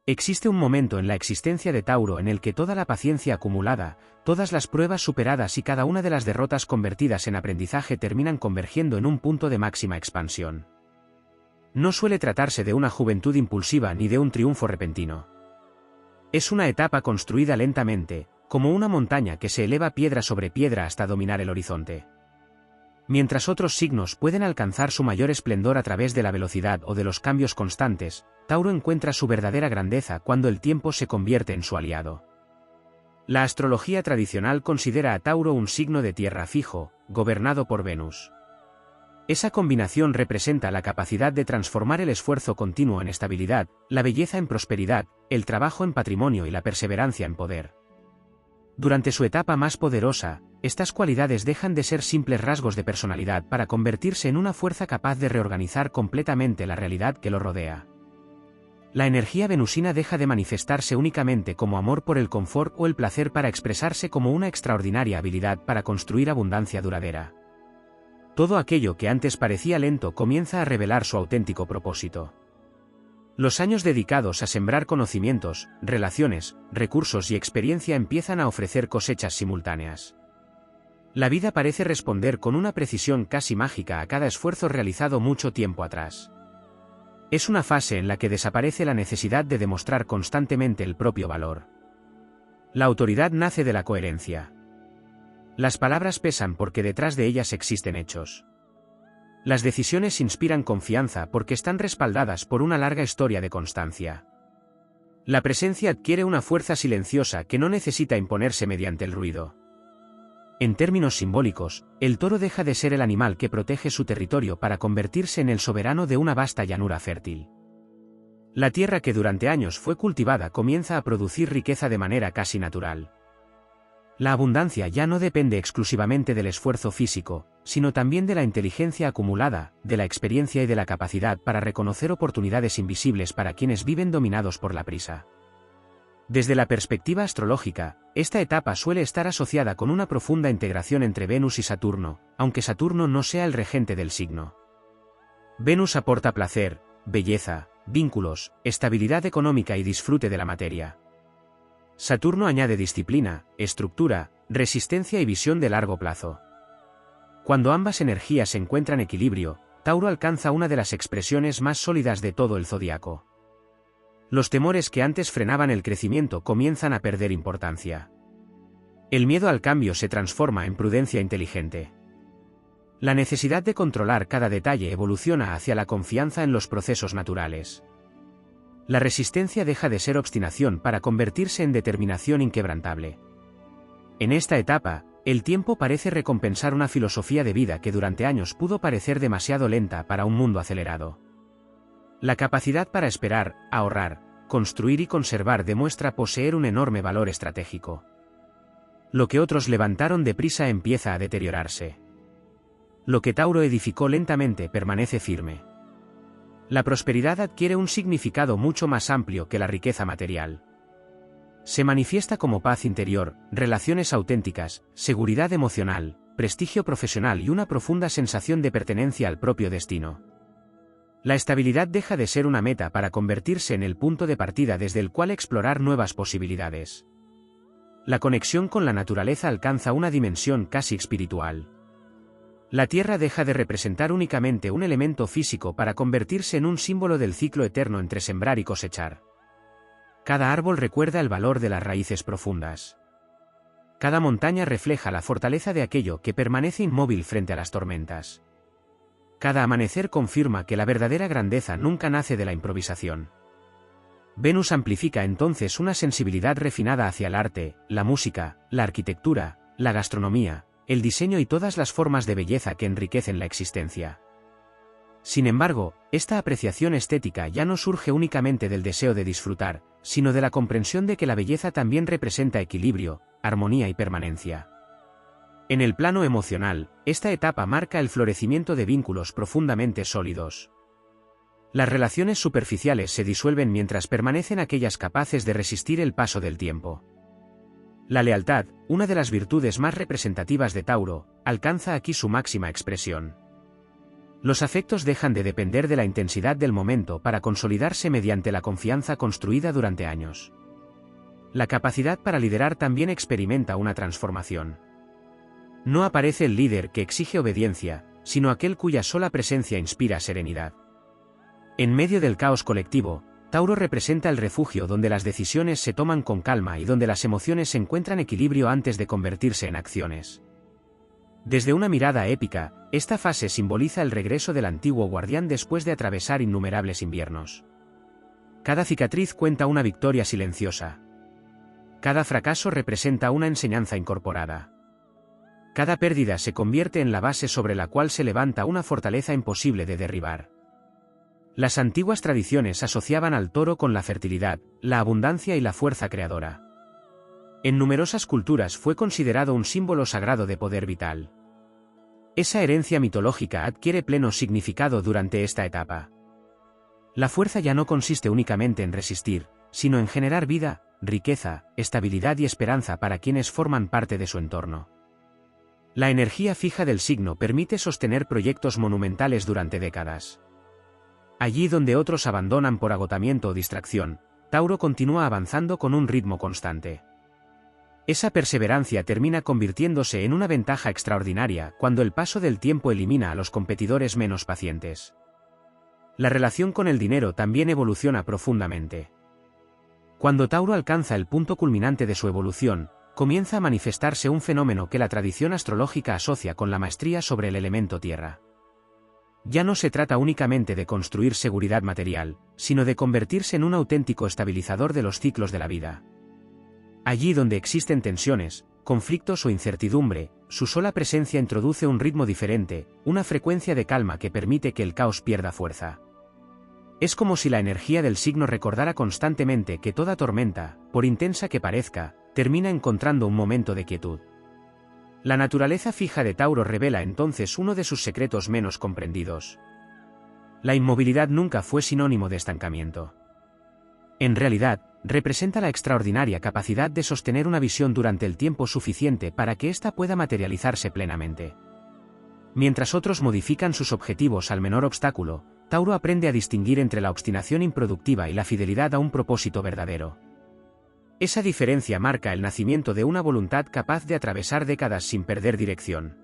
Existe un momento en la existencia de Tauro en el que toda la paciencia acumulada, todas las pruebas superadas y cada una de las derrotas convertidas en aprendizaje terminan convergiendo en un punto de máxima expansión. No suele tratarse de una juventud impulsiva ni de un triunfo repentino. Es una etapa construida lentamente, como una montaña que se eleva piedra sobre piedra hasta dominar el horizonte. Mientras otros signos pueden alcanzar su mayor esplendor a través de la velocidad o de los cambios constantes, Tauro encuentra su verdadera grandeza cuando el tiempo se convierte en su aliado. La astrología tradicional considera a Tauro un signo de tierra fijo, gobernado por Venus. Esa combinación representa la capacidad de transformar el esfuerzo continuo en estabilidad, la belleza en prosperidad, el trabajo en patrimonio y la perseverancia en poder. Durante su etapa más poderosa, estas cualidades dejan de ser simples rasgos de personalidad para convertirse en una fuerza capaz de reorganizar completamente la realidad que lo rodea. La energía venusina deja de manifestarse únicamente como amor por el confort o el placer para expresarse como una extraordinaria habilidad para construir abundancia duradera. Todo aquello que antes parecía lento comienza a revelar su auténtico propósito. Los años dedicados a sembrar conocimientos, relaciones, recursos y experiencia empiezan a ofrecer cosechas simultáneas. La vida parece responder con una precisión casi mágica a cada esfuerzo realizado mucho tiempo atrás. Es una fase en la que desaparece la necesidad de demostrar constantemente el propio valor. La autoridad nace de la coherencia. Las palabras pesan porque detrás de ellas existen hechos. Las decisiones inspiran confianza porque están respaldadas por una larga historia de constancia. La presencia adquiere una fuerza silenciosa que no necesita imponerse mediante el ruido. En términos simbólicos, el toro deja de ser el animal que protege su territorio para convertirse en el soberano de una vasta llanura fértil. La tierra que durante años fue cultivada comienza a producir riqueza de manera casi natural. La abundancia ya no depende exclusivamente del esfuerzo físico, sino también de la inteligencia acumulada, de la experiencia y de la capacidad para reconocer oportunidades invisibles para quienes viven dominados por la prisa. Desde la perspectiva astrológica, esta etapa suele estar asociada con una profunda integración entre Venus y Saturno, aunque Saturno no sea el regente del signo. Venus aporta placer, belleza, vínculos, estabilidad económica y disfrute de la materia. Saturno añade disciplina, estructura, resistencia y visión de largo plazo. Cuando ambas energías encuentran equilibrio, Tauro alcanza una de las expresiones más sólidas de todo el zodiaco. Los temores que antes frenaban el crecimiento comienzan a perder importancia. El miedo al cambio se transforma en prudencia inteligente. La necesidad de controlar cada detalle evoluciona hacia la confianza en los procesos naturales. La resistencia deja de ser obstinación para convertirse en determinación inquebrantable. En esta etapa, el tiempo parece recompensar una filosofía de vida que durante años pudo parecer demasiado lenta para un mundo acelerado. La capacidad para esperar, ahorrar, construir y conservar demuestra poseer un enorme valor estratégico. Lo que otros levantaron deprisa empieza a deteriorarse. Lo que Tauro edificó lentamente permanece firme. La prosperidad adquiere un significado mucho más amplio que la riqueza material. Se manifiesta como paz interior, relaciones auténticas, seguridad emocional, prestigio profesional y una profunda sensación de pertenencia al propio destino. La estabilidad deja de ser una meta para convertirse en el punto de partida desde el cual explorar nuevas posibilidades. La conexión con la naturaleza alcanza una dimensión casi espiritual. La Tierra deja de representar únicamente un elemento físico para convertirse en un símbolo del ciclo eterno entre sembrar y cosechar. Cada árbol recuerda el valor de las raíces profundas. Cada montaña refleja la fortaleza de aquello que permanece inmóvil frente a las tormentas. Cada amanecer confirma que la verdadera grandeza nunca nace de la improvisación. Venus amplifica entonces una sensibilidad refinada hacia el arte, la música, la arquitectura, la gastronomía, el diseño y todas las formas de belleza que enriquecen la existencia. Sin embargo, esta apreciación estética ya no surge únicamente del deseo de disfrutar, sino de la comprensión de que la belleza también representa equilibrio, armonía y permanencia. En el plano emocional, esta etapa marca el florecimiento de vínculos profundamente sólidos. Las relaciones superficiales se disuelven mientras permanecen aquellas capaces de resistir el paso del tiempo. La lealtad, una de las virtudes más representativas de Tauro, alcanza aquí su máxima expresión. Los afectos dejan de depender de la intensidad del momento para consolidarse mediante la confianza construida durante años. La capacidad para liderar también experimenta una transformación. No aparece el líder que exige obediencia, sino aquel cuya sola presencia inspira serenidad. En medio del caos colectivo, Tauro representa el refugio donde las decisiones se toman con calma y donde las emociones encuentran equilibrio antes de convertirse en acciones. Desde una mirada épica, esta fase simboliza el regreso del antiguo guardián después de atravesar innumerables inviernos. Cada cicatriz cuenta una victoria silenciosa. Cada fracaso representa una enseñanza incorporada. Cada pérdida se convierte en la base sobre la cual se levanta una fortaleza imposible de derribar. Las antiguas tradiciones asociaban al toro con la fertilidad, la abundancia y la fuerza creadora. En numerosas culturas fue considerado un símbolo sagrado de poder vital. Esa herencia mitológica adquiere pleno significado durante esta etapa. La fuerza ya no consiste únicamente en resistir, sino en generar vida, riqueza, estabilidad y esperanza para quienes forman parte de su entorno. La energía fija del signo permite sostener proyectos monumentales durante décadas. Allí donde otros abandonan por agotamiento o distracción, Tauro continúa avanzando con un ritmo constante. Esa perseverancia termina convirtiéndose en una ventaja extraordinaria cuando el paso del tiempo elimina a los competidores menos pacientes. La relación con el dinero también evoluciona profundamente. Cuando Tauro alcanza el punto culminante de su evolución, comienza a manifestarse un fenómeno que la tradición astrológica asocia con la maestría sobre el elemento tierra. Ya no se trata únicamente de construir seguridad material, sino de convertirse en un auténtico estabilizador de los ciclos de la vida. Allí donde existen tensiones, conflictos o incertidumbre, su sola presencia introduce un ritmo diferente, una frecuencia de calma que permite que el caos pierda fuerza. Es como si la energía del signo recordara constantemente que toda tormenta, por intensa que parezca, termina encontrando un momento de quietud. La naturaleza fija de Tauro revela entonces uno de sus secretos menos comprendidos. La inmovilidad nunca fue sinónimo de estancamiento. En realidad, representa la extraordinaria capacidad de sostener una visión durante el tiempo suficiente para que ésta pueda materializarse plenamente. Mientras otros modifican sus objetivos al menor obstáculo, Tauro aprende a distinguir entre la obstinación improductiva y la fidelidad a un propósito verdadero. Esa diferencia marca el nacimiento de una voluntad capaz de atravesar décadas sin perder dirección.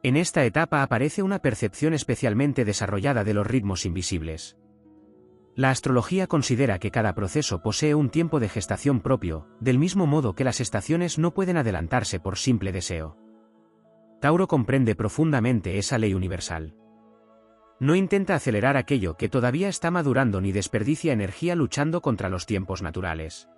En esta etapa aparece una percepción especialmente desarrollada de los ritmos invisibles. La astrología considera que cada proceso posee un tiempo de gestación propio, del mismo modo que las estaciones no pueden adelantarse por simple deseo. Tauro comprende profundamente esa ley universal. No intenta acelerar aquello que todavía está madurando ni desperdicia energía luchando contra los tiempos naturales.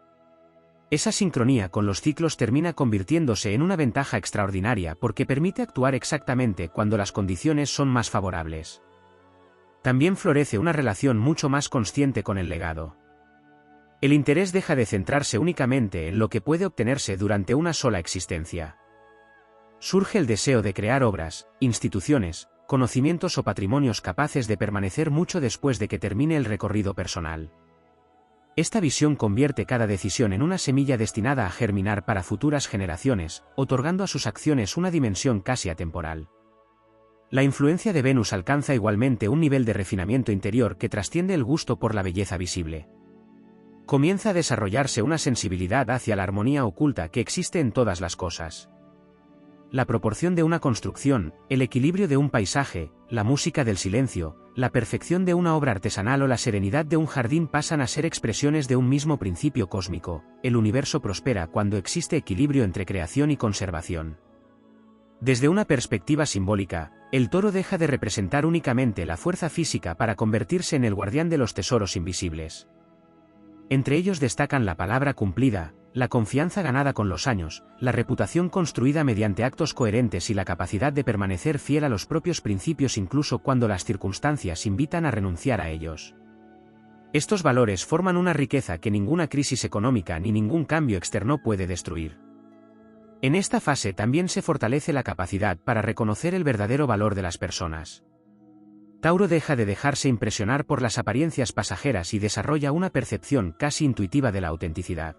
Esa sincronía con los ciclos termina convirtiéndose en una ventaja extraordinaria porque permite actuar exactamente cuando las condiciones son más favorables. También florece una relación mucho más consciente con el legado. El interés deja de centrarse únicamente en lo que puede obtenerse durante una sola existencia. Surge el deseo de crear obras, instituciones, conocimientos o patrimonios capaces de permanecer mucho después de que termine el recorrido personal. Esta visión convierte cada decisión en una semilla destinada a germinar para futuras generaciones, otorgando a sus acciones una dimensión casi atemporal. La influencia de Venus alcanza igualmente un nivel de refinamiento interior que trasciende el gusto por la belleza visible. Comienza a desarrollarse una sensibilidad hacia la armonía oculta que existe en todas las cosas. La proporción de una construcción, el equilibrio de un paisaje, la música del silencio, la perfección de una obra artesanal o la serenidad de un jardín pasan a ser expresiones de un mismo principio cósmico. El universo prospera cuando existe equilibrio entre creación y conservación. Desde una perspectiva simbólica, el toro deja de representar únicamente la fuerza física para convertirse en el guardián de los tesoros invisibles. Entre ellos destacan la palabra cumplida, la confianza ganada con los años, la reputación construida mediante actos coherentes y la capacidad de permanecer fiel a los propios principios incluso cuando las circunstancias invitan a renunciar a ellos. Estos valores forman una riqueza que ninguna crisis económica ni ningún cambio externo puede destruir. En esta fase también se fortalece la capacidad para reconocer el verdadero valor de las personas. Tauro deja de dejarse impresionar por las apariencias pasajeras y desarrolla una percepción casi intuitiva de la autenticidad.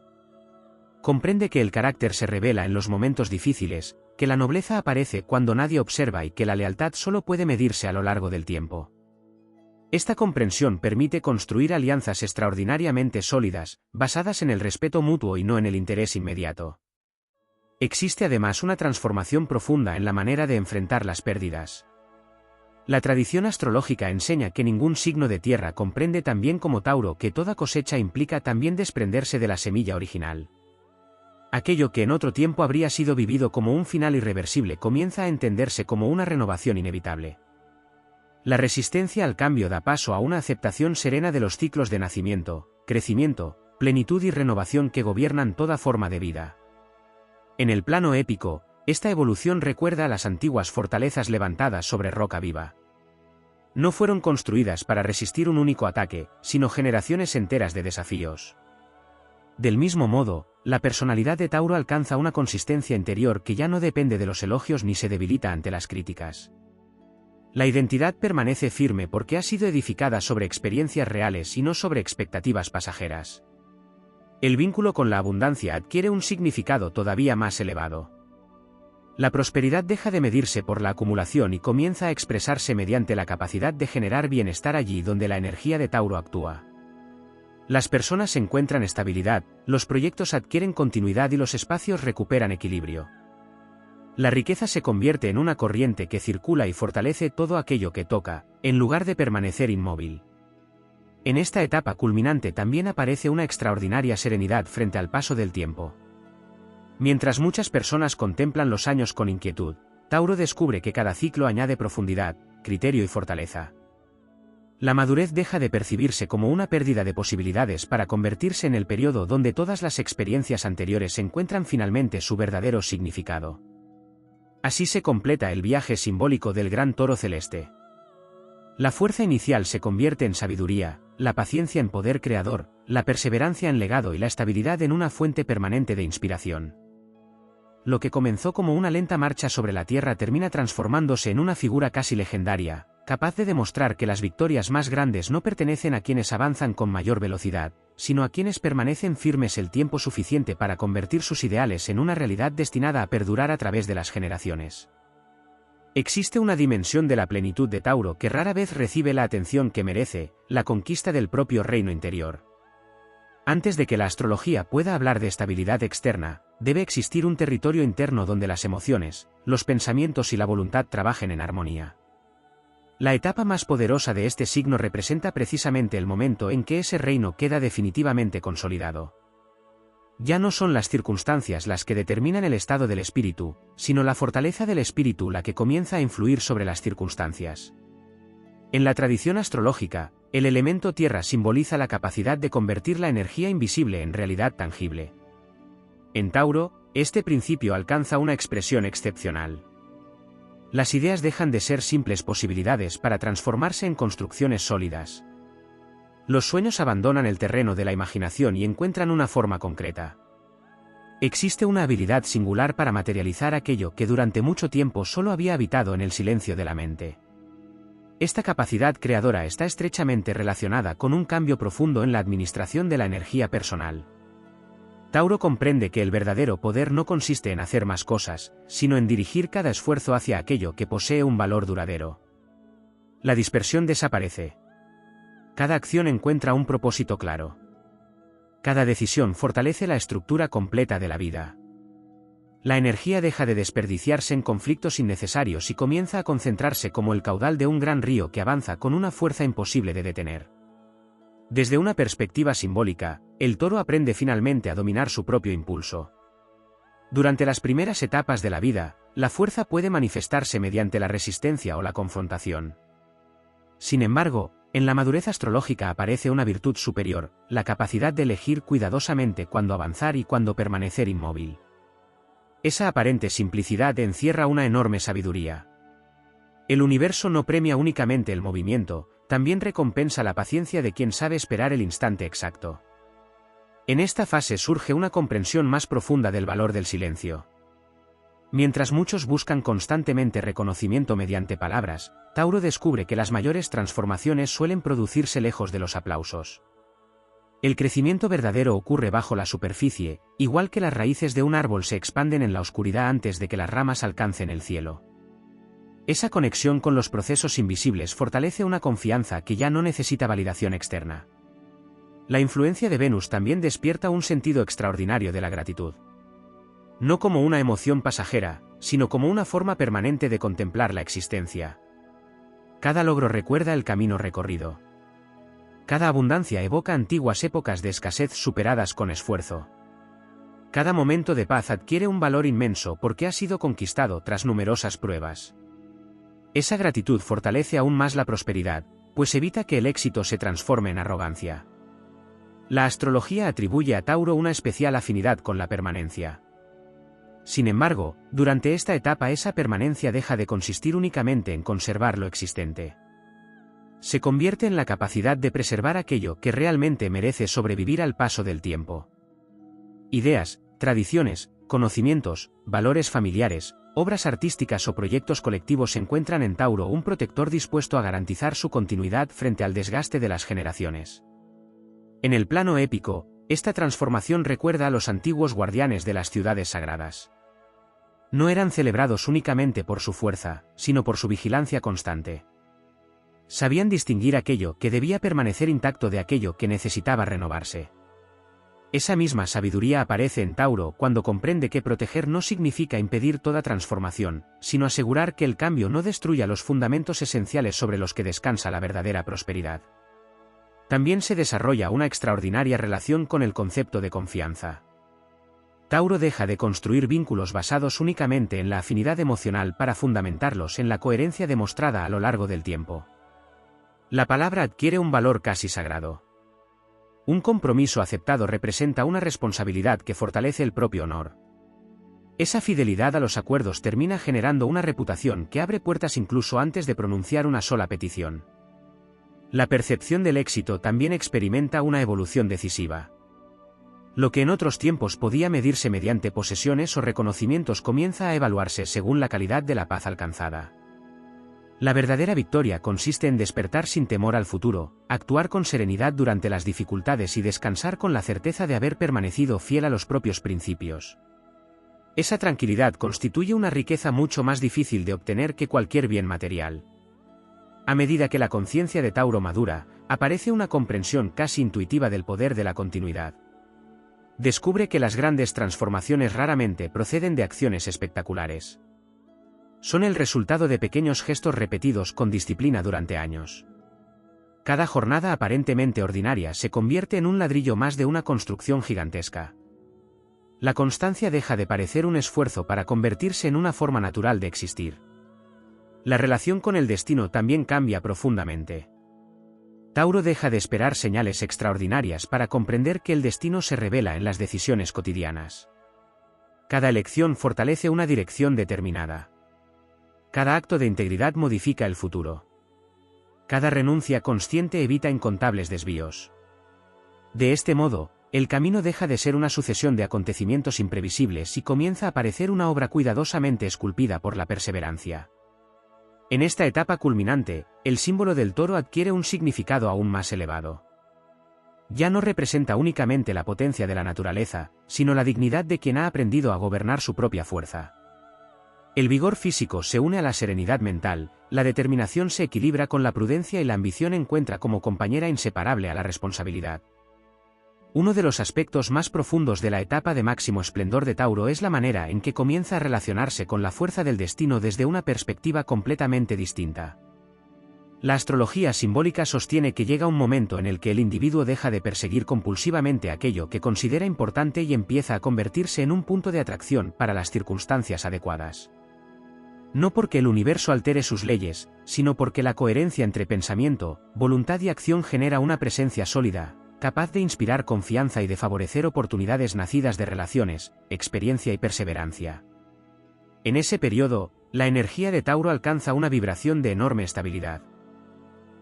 Comprende que el carácter se revela en los momentos difíciles, que la nobleza aparece cuando nadie observa y que la lealtad solo puede medirse a lo largo del tiempo. Esta comprensión permite construir alianzas extraordinariamente sólidas, basadas en el respeto mutuo y no en el interés inmediato. Existe además una transformación profunda en la manera de enfrentar las pérdidas. La tradición astrológica enseña que ningún signo de tierra comprende tan bien como Tauro que toda cosecha implica también desprenderse de la semilla original. Aquello que en otro tiempo habría sido vivido como un final irreversible comienza a entenderse como una renovación inevitable. La resistencia al cambio da paso a una aceptación serena de los ciclos de nacimiento, crecimiento, plenitud y renovación que gobiernan toda forma de vida. En el plano épico, esta evolución recuerda a las antiguas fortalezas levantadas sobre roca viva. No fueron construidas para resistir un único ataque, sino generaciones enteras de desafíos. Del mismo modo, la personalidad de Tauro alcanza una consistencia interior que ya no depende de los elogios ni se debilita ante las críticas. La identidad permanece firme porque ha sido edificada sobre experiencias reales y no sobre expectativas pasajeras. El vínculo con la abundancia adquiere un significado todavía más elevado. La prosperidad deja de medirse por la acumulación y comienza a expresarse mediante la capacidad de generar bienestar allí donde la energía de Tauro actúa. Las personas encuentran estabilidad, los proyectos adquieren continuidad y los espacios recuperan equilibrio. La riqueza se convierte en una corriente que circula y fortalece todo aquello que toca, en lugar de permanecer inmóvil. En esta etapa culminante también aparece una extraordinaria serenidad frente al paso del tiempo. Mientras muchas personas contemplan los años con inquietud, Tauro descubre que cada ciclo añade profundidad, criterio y fortaleza. La madurez deja de percibirse como una pérdida de posibilidades para convertirse en el periodo donde todas las experiencias anteriores encuentran finalmente su verdadero significado. Así se completa el viaje simbólico del gran toro celeste. La fuerza inicial se convierte en sabiduría, la paciencia en poder creador, la perseverancia en legado y la estabilidad en una fuente permanente de inspiración. Lo que comenzó como una lenta marcha sobre la tierra termina transformándose en una figura casi legendaria, capaz de demostrar que las victorias más grandes no pertenecen a quienes avanzan con mayor velocidad, sino a quienes permanecen firmes el tiempo suficiente para convertir sus ideales en una realidad destinada a perdurar a través de las generaciones. Existe una dimensión de la plenitud de Tauro que rara vez recibe la atención que merece, la conquista del propio reino interior. Antes de que la astrología pueda hablar de estabilidad externa, debe existir un territorio interno donde las emociones, los pensamientos y la voluntad trabajen en armonía. La etapa más poderosa de este signo representa precisamente el momento en que ese reino queda definitivamente consolidado. Ya no son las circunstancias las que determinan el estado del espíritu, sino la fortaleza del espíritu la que comienza a influir sobre las circunstancias. En la tradición astrológica, el elemento tierra simboliza la capacidad de convertir la energía invisible en realidad tangible. En Tauro, este principio alcanza una expresión excepcional. Las ideas dejan de ser simples posibilidades para transformarse en construcciones sólidas. Los sueños abandonan el terreno de la imaginación y encuentran una forma concreta. Existe una habilidad singular para materializar aquello que durante mucho tiempo solo había habitado en el silencio de la mente. Esta capacidad creadora está estrechamente relacionada con un cambio profundo en la administración de la energía personal. Tauro comprende que el verdadero poder no consiste en hacer más cosas, sino en dirigir cada esfuerzo hacia aquello que posee un valor duradero. La dispersión desaparece. Cada acción encuentra un propósito claro. Cada decisión fortalece la estructura completa de la vida. La energía deja de desperdiciarse en conflictos innecesarios y comienza a concentrarse como el caudal de un gran río que avanza con una fuerza imposible de detener. Desde una perspectiva simbólica, el toro aprende finalmente a dominar su propio impulso. Durante las primeras etapas de la vida, la fuerza puede manifestarse mediante la resistencia o la confrontación. Sin embargo, en la madurez astrológica aparece una virtud superior, la capacidad de elegir cuidadosamente cuándo avanzar y cuándo permanecer inmóvil. Esa aparente simplicidad encierra una enorme sabiduría. El universo no premia únicamente el movimiento, también recompensa la paciencia de quien sabe esperar el instante exacto. En esta fase surge una comprensión más profunda del valor del silencio. Mientras muchos buscan constantemente reconocimiento mediante palabras, Tauro descubre que las mayores transformaciones suelen producirse lejos de los aplausos. El crecimiento verdadero ocurre bajo la superficie, igual que las raíces de un árbol se expanden en la oscuridad antes de que las ramas alcancen el cielo. Esa conexión con los procesos invisibles fortalece una confianza que ya no necesita validación externa. La influencia de Venus también despierta un sentido extraordinario de la gratitud. No como una emoción pasajera, sino como una forma permanente de contemplar la existencia. Cada logro recuerda el camino recorrido. Cada abundancia evoca antiguas épocas de escasez superadas con esfuerzo. Cada momento de paz adquiere un valor inmenso porque ha sido conquistado tras numerosas pruebas. Esa gratitud fortalece aún más la prosperidad, pues evita que el éxito se transforme en arrogancia. La astrología atribuye a Tauro una especial afinidad con la permanencia. Sin embargo, durante esta etapa esa permanencia deja de consistir únicamente en conservar lo existente. Se convierte en la capacidad de preservar aquello que realmente merece sobrevivir al paso del tiempo. Ideas, tradiciones, conocimientos, valores familiares, obras artísticas o proyectos colectivos encuentran en Tauro un protector dispuesto a garantizar su continuidad frente al desgaste de las generaciones. En el plano épico, esta transformación recuerda a los antiguos guardianes de las ciudades sagradas. No eran celebrados únicamente por su fuerza, sino por su vigilancia constante. Sabían distinguir aquello que debía permanecer intacto de aquello que necesitaba renovarse. Esa misma sabiduría aparece en Tauro cuando comprende que proteger no significa impedir toda transformación, sino asegurar que el cambio no destruya los fundamentos esenciales sobre los que descansa la verdadera prosperidad. También se desarrolla una extraordinaria relación con el concepto de confianza. Tauro deja de construir vínculos basados únicamente en la afinidad emocional para fundamentarlos en la coherencia demostrada a lo largo del tiempo. La palabra adquiere un valor casi sagrado. Un compromiso aceptado representa una responsabilidad que fortalece el propio honor. Esa fidelidad a los acuerdos termina generando una reputación que abre puertas incluso antes de pronunciar una sola petición. La percepción del éxito también experimenta una evolución decisiva. Lo que en otros tiempos podía medirse mediante posesiones o reconocimientos comienza a evaluarse según la calidad de la paz alcanzada. La verdadera victoria consiste en despertar sin temor al futuro, actuar con serenidad durante las dificultades y descansar con la certeza de haber permanecido fiel a los propios principios. Esa tranquilidad constituye una riqueza mucho más difícil de obtener que cualquier bien material. A medida que la conciencia de Tauro madura, aparece una comprensión casi intuitiva del poder de la continuidad. Descubre que las grandes transformaciones raramente proceden de acciones espectaculares. Son el resultado de pequeños gestos repetidos con disciplina durante años. Cada jornada aparentemente ordinaria se convierte en un ladrillo más de una construcción gigantesca. La constancia deja de parecer un esfuerzo para convertirse en una forma natural de existir. La relación con el destino también cambia profundamente. Tauro deja de esperar señales extraordinarias para comprender que el destino se revela en las decisiones cotidianas. Cada elección fortalece una dirección determinada. Cada acto de integridad modifica el futuro. Cada renuncia consciente evita incontables desvíos. De este modo, el camino deja de ser una sucesión de acontecimientos imprevisibles y comienza a parecer una obra cuidadosamente esculpida por la perseverancia. En esta etapa culminante, el símbolo del toro adquiere un significado aún más elevado. Ya no representa únicamente la potencia de la naturaleza, sino la dignidad de quien ha aprendido a gobernar su propia fuerza. El vigor físico se une a la serenidad mental, la determinación se equilibra con la prudencia y la ambición encuentra como compañera inseparable a la responsabilidad. Uno de los aspectos más profundos de la etapa de máximo esplendor de Tauro es la manera en que comienza a relacionarse con la fuerza del destino desde una perspectiva completamente distinta. La astrología simbólica sostiene que llega un momento en el que el individuo deja de perseguir compulsivamente aquello que considera importante y empieza a convertirse en un punto de atracción para las circunstancias adecuadas. No porque el universo altere sus leyes, sino porque la coherencia entre pensamiento, voluntad y acción genera una presencia sólida, capaz de inspirar confianza y de favorecer oportunidades nacidas de relaciones, experiencia y perseverancia. En ese periodo, la energía de Tauro alcanza una vibración de enorme estabilidad.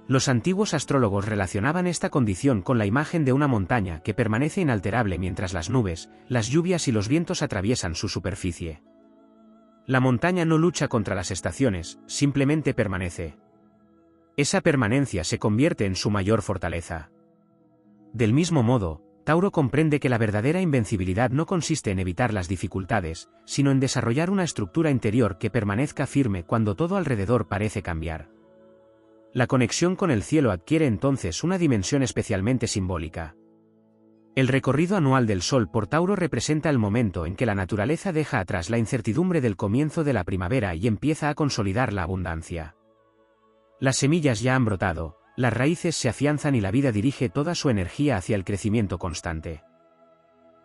Los antiguos astrólogos relacionaban esta condición con la imagen de una montaña que permanece inalterable mientras las nubes, las lluvias y los vientos atraviesan su superficie. La montaña no lucha contra las estaciones, simplemente permanece. Esa permanencia se convierte en su mayor fortaleza. Del mismo modo, Tauro comprende que la verdadera invencibilidad no consiste en evitar las dificultades, sino en desarrollar una estructura interior que permanezca firme cuando todo alrededor parece cambiar. La conexión con el cielo adquiere entonces una dimensión especialmente simbólica. El recorrido anual del Sol por Tauro representa el momento en que la naturaleza deja atrás la incertidumbre del comienzo de la primavera y empieza a consolidar la abundancia. Las semillas ya han brotado, las raíces se afianzan y la vida dirige toda su energía hacia el crecimiento constante.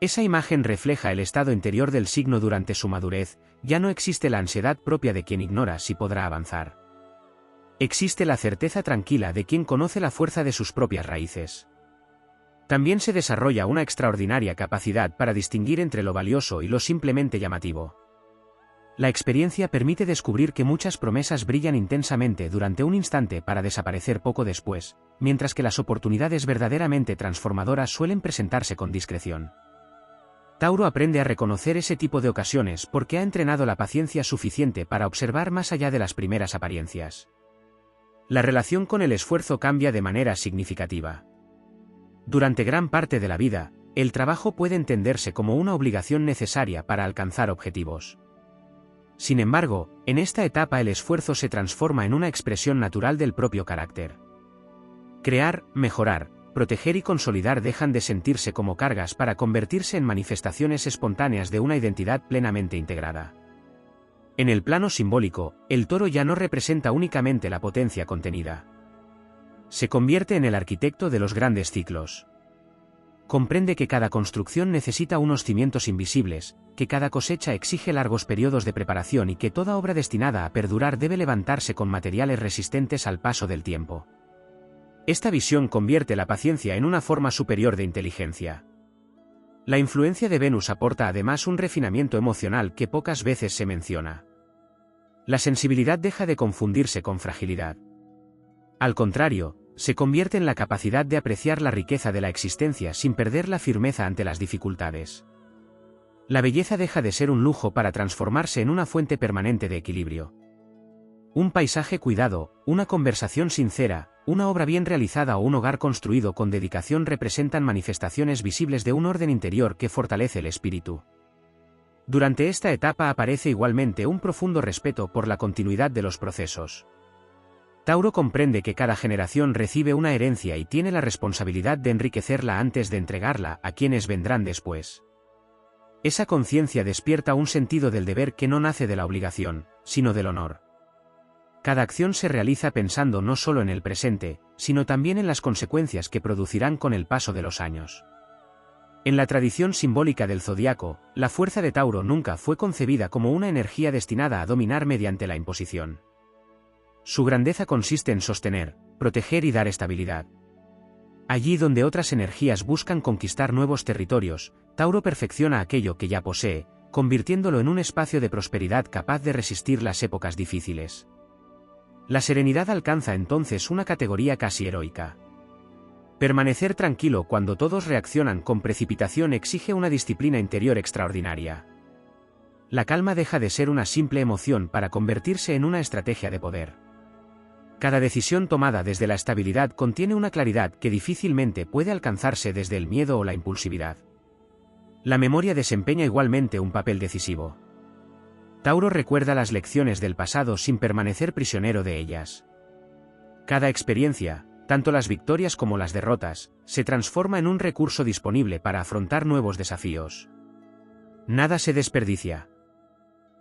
Esa imagen refleja el estado interior del signo durante su madurez, ya no existe la ansiedad propia de quien ignora si podrá avanzar. Existe la certeza tranquila de quien conoce la fuerza de sus propias raíces. También se desarrolla una extraordinaria capacidad para distinguir entre lo valioso y lo simplemente llamativo. La experiencia permite descubrir que muchas promesas brillan intensamente durante un instante para desaparecer poco después, mientras que las oportunidades verdaderamente transformadoras suelen presentarse con discreción. Tauro aprende a reconocer ese tipo de ocasiones porque ha entrenado la paciencia suficiente para observar más allá de las primeras apariencias. La relación con el esfuerzo cambia de manera significativa. Durante gran parte de la vida, el trabajo puede entenderse como una obligación necesaria para alcanzar objetivos. Sin embargo, en esta etapa el esfuerzo se transforma en una expresión natural del propio carácter. Crear, mejorar, proteger y consolidar dejan de sentirse como cargas para convertirse en manifestaciones espontáneas de una identidad plenamente integrada. En el plano simbólico, el toro ya no representa únicamente la potencia contenida. Se convierte en el arquitecto de los grandes ciclos. Comprende que cada construcción necesita unos cimientos invisibles, que cada cosecha exige largos periodos de preparación y que toda obra destinada a perdurar debe levantarse con materiales resistentes al paso del tiempo. Esta visión convierte la paciencia en una forma superior de inteligencia. La influencia de Venus aporta además un refinamiento emocional que pocas veces se menciona. La sensibilidad deja de confundirse con fragilidad. Al contrario, se convierte en la capacidad de apreciar la riqueza de la existencia sin perder la firmeza ante las dificultades. La belleza deja de ser un lujo para transformarse en una fuente permanente de equilibrio. Un paisaje cuidado, una conversación sincera, una obra bien realizada o un hogar construido con dedicación representan manifestaciones visibles de un orden interior que fortalece el espíritu. Durante esta etapa aparece igualmente un profundo respeto por la continuidad de los procesos. Tauro comprende que cada generación recibe una herencia y tiene la responsabilidad de enriquecerla antes de entregarla a quienes vendrán después. Esa conciencia despierta un sentido del deber que no nace de la obligación, sino del honor. Cada acción se realiza pensando no solo en el presente, sino también en las consecuencias que producirán con el paso de los años. En la tradición simbólica del zodiaco, la fuerza de Tauro nunca fue concebida como una energía destinada a dominar mediante la imposición. Su grandeza consiste en sostener, proteger y dar estabilidad. Allí donde otras energías buscan conquistar nuevos territorios, Tauro perfecciona aquello que ya posee, convirtiéndolo en un espacio de prosperidad capaz de resistir las épocas difíciles. La serenidad alcanza entonces una categoría casi heroica. Permanecer tranquilo cuando todos reaccionan con precipitación exige una disciplina interior extraordinaria. La calma deja de ser una simple emoción para convertirse en una estrategia de poder. Cada decisión tomada desde la estabilidad contiene una claridad que difícilmente puede alcanzarse desde el miedo o la impulsividad. La memoria desempeña igualmente un papel decisivo. Tauro recuerda las lecciones del pasado sin permanecer prisionero de ellas. Cada experiencia, tanto las victorias como las derrotas, se transforma en un recurso disponible para afrontar nuevos desafíos. Nada se desperdicia.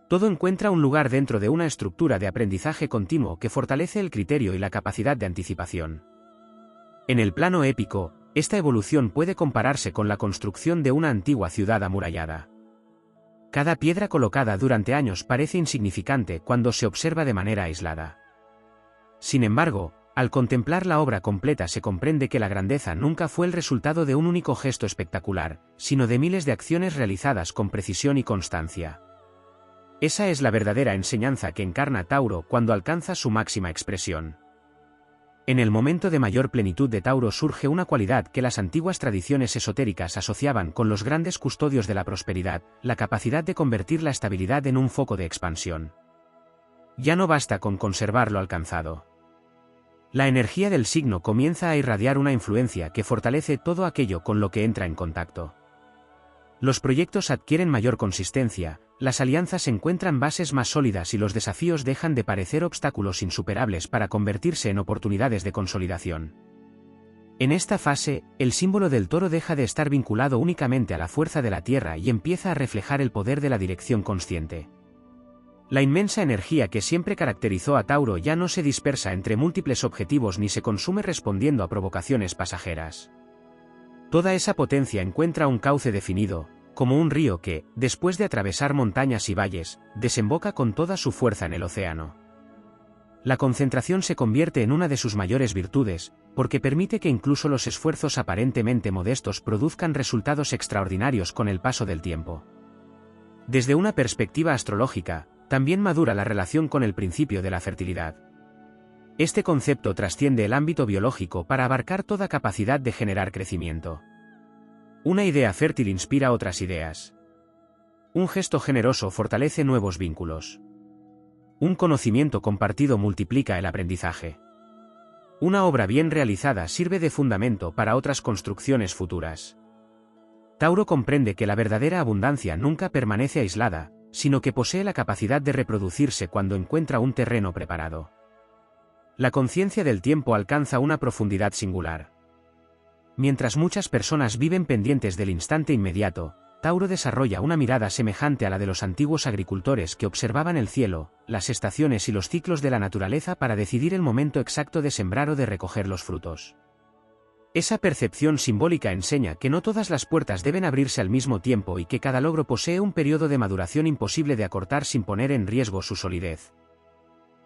Todo encuentra un lugar dentro de una estructura de aprendizaje continuo que fortalece el criterio y la capacidad de anticipación. En el plano épico, esta evolución puede compararse con la construcción de una antigua ciudad amurallada. Cada piedra colocada durante años parece insignificante cuando se observa de manera aislada. Sin embargo, al contemplar la obra completa se comprende que la grandeza nunca fue el resultado de un único gesto espectacular, sino de miles de acciones realizadas con precisión y constancia. Esa es la verdadera enseñanza que encarna Tauro cuando alcanza su máxima expresión. En el momento de mayor plenitud de Tauro surge una cualidad que las antiguas tradiciones esotéricas asociaban con los grandes custodios de la prosperidad, la capacidad de convertir la estabilidad en un foco de expansión. Ya no basta con conservar lo alcanzado. La energía del signo comienza a irradiar una influencia que fortalece todo aquello con lo que entra en contacto. Los proyectos adquieren mayor consistencia, las alianzas encuentran bases más sólidas y los desafíos dejan de parecer obstáculos insuperables para convertirse en oportunidades de consolidación. En esta fase, el símbolo del toro deja de estar vinculado únicamente a la fuerza de la Tierra y empieza a reflejar el poder de la dirección consciente. La inmensa energía que siempre caracterizó a Tauro ya no se dispersa entre múltiples objetivos ni se consume respondiendo a provocaciones pasajeras. Toda esa potencia encuentra un cauce definido, como un río que, después de atravesar montañas y valles, desemboca con toda su fuerza en el océano. La concentración se convierte en una de sus mayores virtudes, porque permite que incluso los esfuerzos aparentemente modestos produzcan resultados extraordinarios con el paso del tiempo. Desde una perspectiva astrológica, también madura la relación con el principio de la fertilidad. Este concepto trasciende el ámbito biológico para abarcar toda capacidad de generar crecimiento. Una idea fértil inspira otras ideas. Un gesto generoso fortalece nuevos vínculos. Un conocimiento compartido multiplica el aprendizaje. Una obra bien realizada sirve de fundamento para otras construcciones futuras. Tauro comprende que la verdadera abundancia nunca permanece aislada, sino que posee la capacidad de reproducirse cuando encuentra un terreno preparado. La conciencia del tiempo alcanza una profundidad singular. Mientras muchas personas viven pendientes del instante inmediato, Tauro desarrolla una mirada semejante a la de los antiguos agricultores que observaban el cielo, las estaciones y los ciclos de la naturaleza para decidir el momento exacto de sembrar o de recoger los frutos. Esa percepción simbólica enseña que no todas las puertas deben abrirse al mismo tiempo y que cada logro posee un periodo de maduración imposible de acortar sin poner en riesgo su solidez.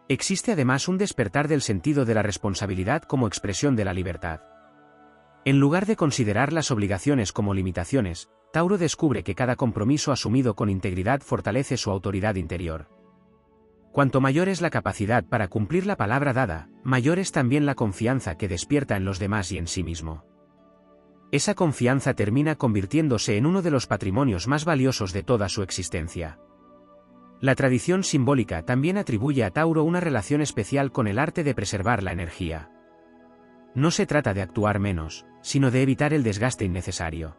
Existe además un despertar del sentido de la responsabilidad como expresión de la libertad. En lugar de considerar las obligaciones como limitaciones, Tauro descubre que cada compromiso asumido con integridad fortalece su autoridad interior. Cuanto mayor es la capacidad para cumplir la palabra dada, mayor es también la confianza que despierta en los demás y en sí mismo. Esa confianza termina convirtiéndose en uno de los patrimonios más valiosos de toda su existencia. La tradición simbólica también atribuye a Tauro una relación especial con el arte de preservar la energía. No se trata de actuar menos, sino de evitar el desgaste innecesario.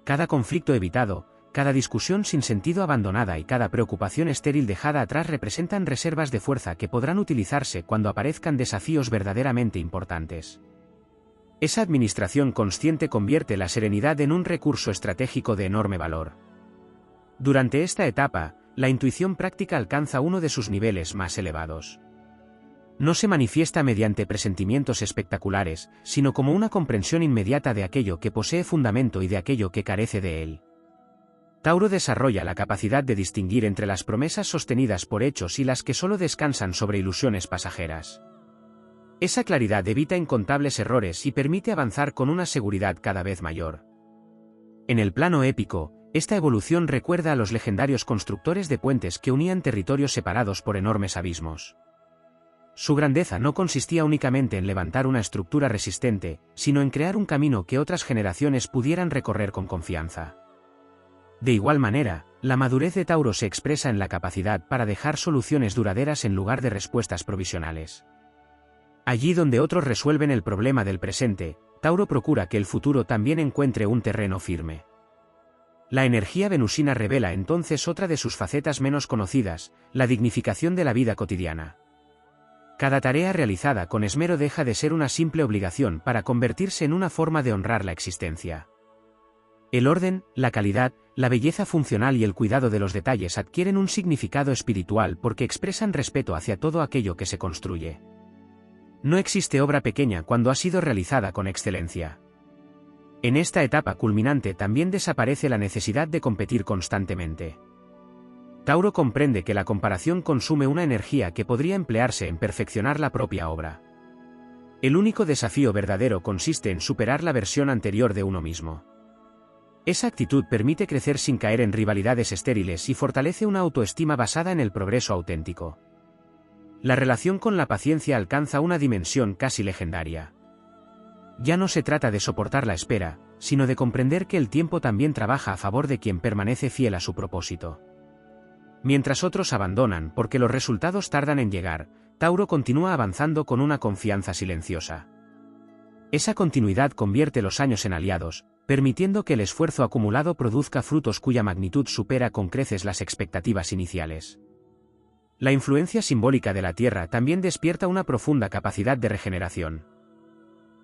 Cada conflicto evitado, cada discusión sin sentido abandonada y cada preocupación estéril dejada atrás representan reservas de fuerza que podrán utilizarse cuando aparezcan desafíos verdaderamente importantes. Esa administración consciente convierte la serenidad en un recurso estratégico de enorme valor. Durante esta etapa, la intuición práctica alcanza uno de sus niveles más elevados. No se manifiesta mediante presentimientos espectaculares, sino como una comprensión inmediata de aquello que posee fundamento y de aquello que carece de él. Tauro desarrolla la capacidad de distinguir entre las promesas sostenidas por hechos y las que solo descansan sobre ilusiones pasajeras. Esa claridad evita incontables errores y permite avanzar con una seguridad cada vez mayor. En el plano épico, esta evolución recuerda a los legendarios constructores de puentes que unían territorios separados por enormes abismos. Su grandeza no consistía únicamente en levantar una estructura resistente, sino en crear un camino que otras generaciones pudieran recorrer con confianza. De igual manera, la madurez de Tauro se expresa en la capacidad para dejar soluciones duraderas en lugar de respuestas provisionales. Allí donde otros resuelven el problema del presente, Tauro procura que el futuro también encuentre un terreno firme. La energía venusina revela entonces otra de sus facetas menos conocidas, la dignificación de la vida cotidiana. Cada tarea realizada con esmero deja de ser una simple obligación para convertirse en una forma de honrar la existencia. El orden, la calidad, la belleza funcional y el cuidado de los detalles adquieren un significado espiritual porque expresan respeto hacia todo aquello que se construye. No existe obra pequeña cuando ha sido realizada con excelencia. En esta etapa culminante también desaparece la necesidad de competir constantemente. Tauro comprende que la comparación consume una energía que podría emplearse en perfeccionar la propia obra. El único desafío verdadero consiste en superar la versión anterior de uno mismo. Esa actitud permite crecer sin caer en rivalidades estériles y fortalece una autoestima basada en el progreso auténtico. La relación con la paciencia alcanza una dimensión casi legendaria. Ya no se trata de soportar la espera, sino de comprender que el tiempo también trabaja a favor de quien permanece fiel a su propósito. Mientras otros abandonan porque los resultados tardan en llegar, Tauro continúa avanzando con una confianza silenciosa. Esa continuidad convierte los años en aliados, permitiendo que el esfuerzo acumulado produzca frutos cuya magnitud supera con creces las expectativas iniciales. La influencia simbólica de la Tierra también despierta una profunda capacidad de regeneración.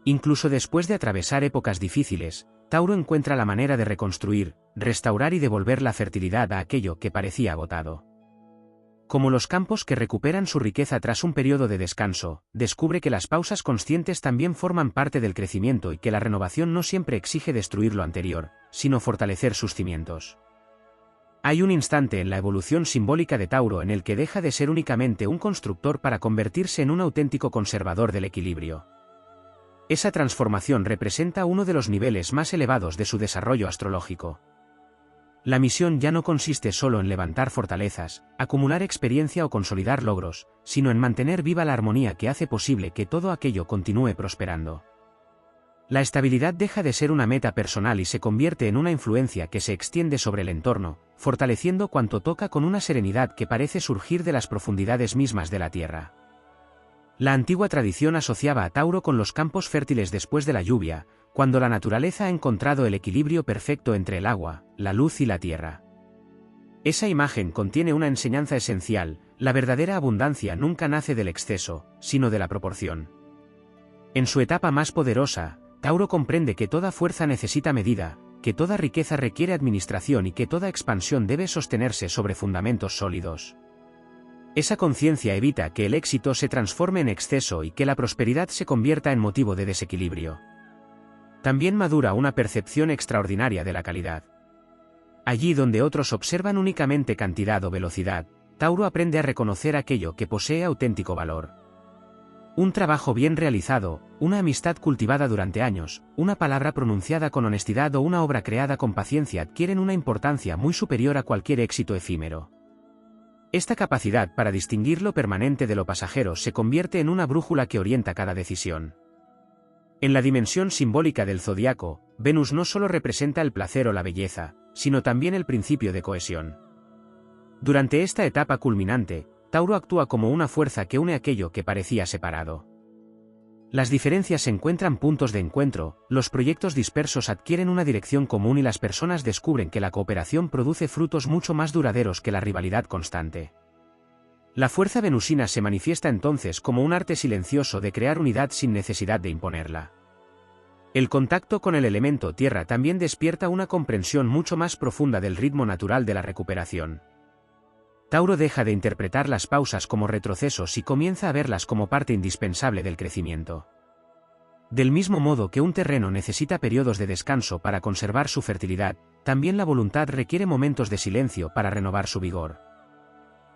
Incluso después de atravesar épocas difíciles, Tauro encuentra la manera de reconstruir, restaurar y devolver la fertilidad a aquello que parecía agotado. Como los campos que recuperan su riqueza tras un periodo de descanso, descubre que las pausas conscientes también forman parte del crecimiento y que la renovación no siempre exige destruir lo anterior, sino fortalecer sus cimientos. Hay un instante en la evolución simbólica de Tauro en el que deja de ser únicamente un constructor para convertirse en un auténtico conservador del equilibrio. Esa transformación representa uno de los niveles más elevados de su desarrollo astrológico. La misión ya no consiste solo en levantar fortalezas, acumular experiencia o consolidar logros, sino en mantener viva la armonía que hace posible que todo aquello continúe prosperando. La estabilidad deja de ser una meta personal y se convierte en una influencia que se extiende sobre el entorno, fortaleciendo cuanto toca con una serenidad que parece surgir de las profundidades mismas de la Tierra. La antigua tradición asociaba a Tauro con los campos fértiles después de la lluvia, cuando la naturaleza ha encontrado el equilibrio perfecto entre el agua, la luz y la tierra. Esa imagen contiene una enseñanza esencial: la verdadera abundancia nunca nace del exceso, sino de la proporción. En su etapa más poderosa, Tauro comprende que toda fuerza necesita medida, que toda riqueza requiere administración y que toda expansión debe sostenerse sobre fundamentos sólidos. Esa conciencia evita que el éxito se transforme en exceso y que la prosperidad se convierta en motivo de desequilibrio. También madura una percepción extraordinaria de la calidad. Allí donde otros observan únicamente cantidad o velocidad, Tauro aprende a reconocer aquello que posee auténtico valor. Un trabajo bien realizado, una amistad cultivada durante años, una palabra pronunciada con honestidad o una obra creada con paciencia adquieren una importancia muy superior a cualquier éxito efímero. Esta capacidad para distinguir lo permanente de lo pasajero se convierte en una brújula que orienta cada decisión. En la dimensión simbólica del zodiaco, Venus no solo representa el placer o la belleza, sino también el principio de cohesión. Durante esta etapa culminante, Tauro actúa como una fuerza que une aquello que parecía separado. Las diferencias encuentran puntos de encuentro, los proyectos dispersos adquieren una dirección común y las personas descubren que la cooperación produce frutos mucho más duraderos que la rivalidad constante. La fuerza venusina se manifiesta entonces como un arte silencioso de crear unidad sin necesidad de imponerla. El contacto con el elemento tierra también despierta una comprensión mucho más profunda del ritmo natural de la recuperación. Tauro deja de interpretar las pausas como retrocesos y comienza a verlas como parte indispensable del crecimiento. Del mismo modo que un terreno necesita periodos de descanso para conservar su fertilidad, también la voluntad requiere momentos de silencio para renovar su vigor.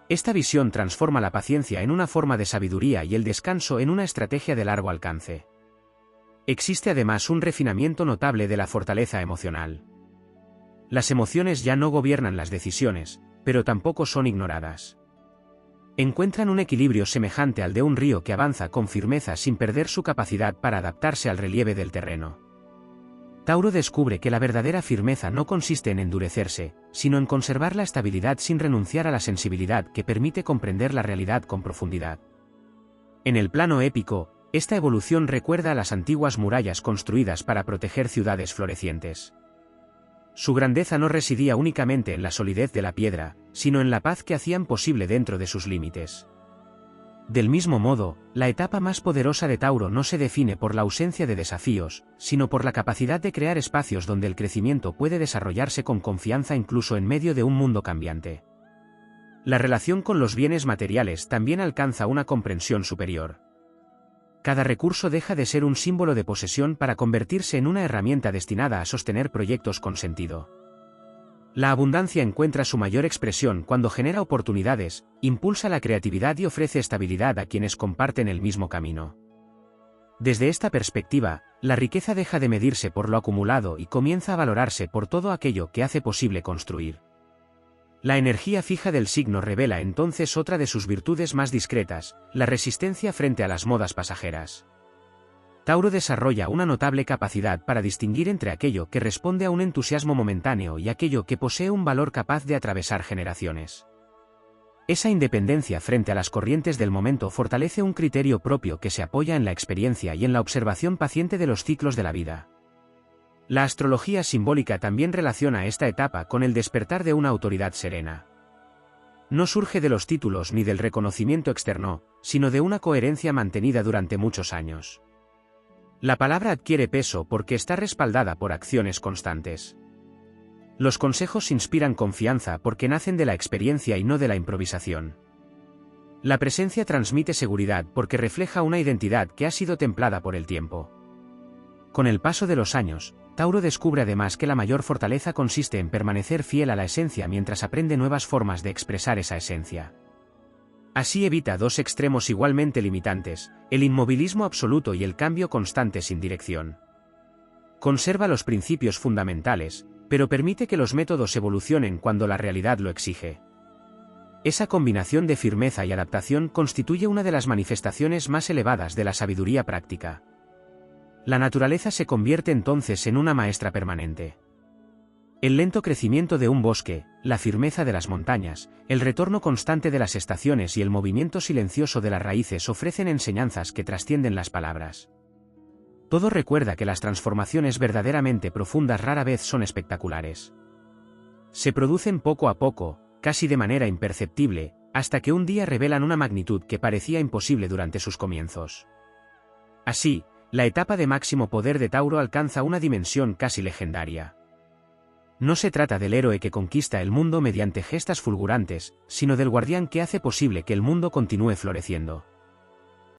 Esta visión transforma la paciencia en una forma de sabiduría y el descanso en una estrategia de largo alcance. Existe además un refinamiento notable de la fortaleza emocional. Las emociones ya no gobiernan las decisiones, pero tampoco son ignoradas. Encuentran un equilibrio semejante al de un río que avanza con firmeza sin perder su capacidad para adaptarse al relieve del terreno. Tauro descubre que la verdadera firmeza no consiste en endurecerse, sino en conservar la estabilidad sin renunciar a la sensibilidad que permite comprender la realidad con profundidad. En el plano épico, esta evolución recuerda a las antiguas murallas construidas para proteger ciudades florecientes. Su grandeza no residía únicamente en la solidez de la piedra, sino en la paz que hacían posible dentro de sus límites. Del mismo modo, la etapa más poderosa de Tauro no se define por la ausencia de desafíos, sino por la capacidad de crear espacios donde el crecimiento puede desarrollarse con confianza incluso en medio de un mundo cambiante. La relación con los bienes materiales también alcanza una comprensión superior. Cada recurso deja de ser un símbolo de posesión para convertirse en una herramienta destinada a sostener proyectos con sentido. La abundancia encuentra su mayor expresión cuando genera oportunidades, impulsa la creatividad y ofrece estabilidad a quienes comparten el mismo camino. Desde esta perspectiva, la riqueza deja de medirse por lo acumulado y comienza a valorarse por todo aquello que hace posible construir. La energía fija del signo revela entonces otra de sus virtudes más discretas, la resistencia frente a las modas pasajeras. Tauro desarrolla una notable capacidad para distinguir entre aquello que responde a un entusiasmo momentáneo y aquello que posee un valor capaz de atravesar generaciones. Esa independencia frente a las corrientes del momento fortalece un criterio propio que se apoya en la experiencia y en la observación paciente de los ciclos de la vida. La astrología simbólica también relaciona esta etapa con el despertar de una autoridad serena. No surge de los títulos ni del reconocimiento externo, sino de una coherencia mantenida durante muchos años. La palabra adquiere peso porque está respaldada por acciones constantes. Los consejos inspiran confianza porque nacen de la experiencia y no de la improvisación. La presencia transmite seguridad porque refleja una identidad que ha sido templada por el tiempo. Con el paso de los años, Tauro descubre además que la mayor fortaleza consiste en permanecer fiel a la esencia mientras aprende nuevas formas de expresar esa esencia. Así evita dos extremos igualmente limitantes, el inmovilismo absoluto y el cambio constante sin dirección. Conserva los principios fundamentales, pero permite que los métodos evolucionen cuando la realidad lo exige. Esa combinación de firmeza y adaptación constituye una de las manifestaciones más elevadas de la sabiduría práctica. La naturaleza se convierte entonces en una maestra permanente. El lento crecimiento de un bosque, la firmeza de las montañas, el retorno constante de las estaciones y el movimiento silencioso de las raíces ofrecen enseñanzas que trascienden las palabras. Todo recuerda que las transformaciones verdaderamente profundas rara vez son espectaculares. Se producen poco a poco, casi de manera imperceptible, hasta que un día revelan una magnitud que parecía imposible durante sus comienzos. Así, la etapa de máximo poder de Tauro alcanza una dimensión casi legendaria. No se trata del héroe que conquista el mundo mediante gestas fulgurantes, sino del guardián que hace posible que el mundo continúe floreciendo.